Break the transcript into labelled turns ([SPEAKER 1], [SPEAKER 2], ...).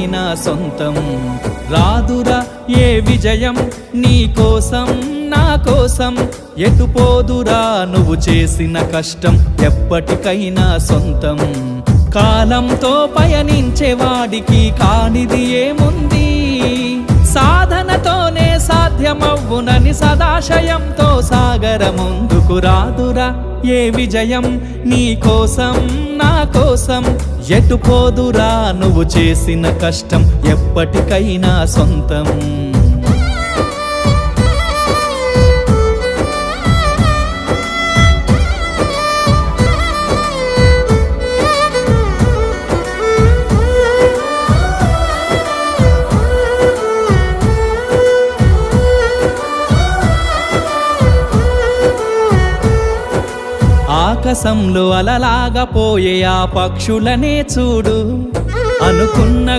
[SPEAKER 1] ఎప్పటికైనా సొంతం. రాదురా ఏ విజయం నీ కోసం నా కోసం, ఎటుపోదురా నువ్వు చేసిన కష్టం ఎప్పటికైనా సొంతం. కాలంతో పయనించే వాడికి కానిది ఏముంది, సాధనతోనే సాధ్యమవ్వునని సదాశయంతో సాగర ముందుకు. రాదురా ఏ విజయం నీ కోసం నా కోసం, ఎటుపోదురా నువ్వు చేసిన కష్టం ఎప్పటికైనా సొంతం. ఆకాశంలో అలలాగా పోయే ఆ పక్షులనే చూడు, అనుకున్న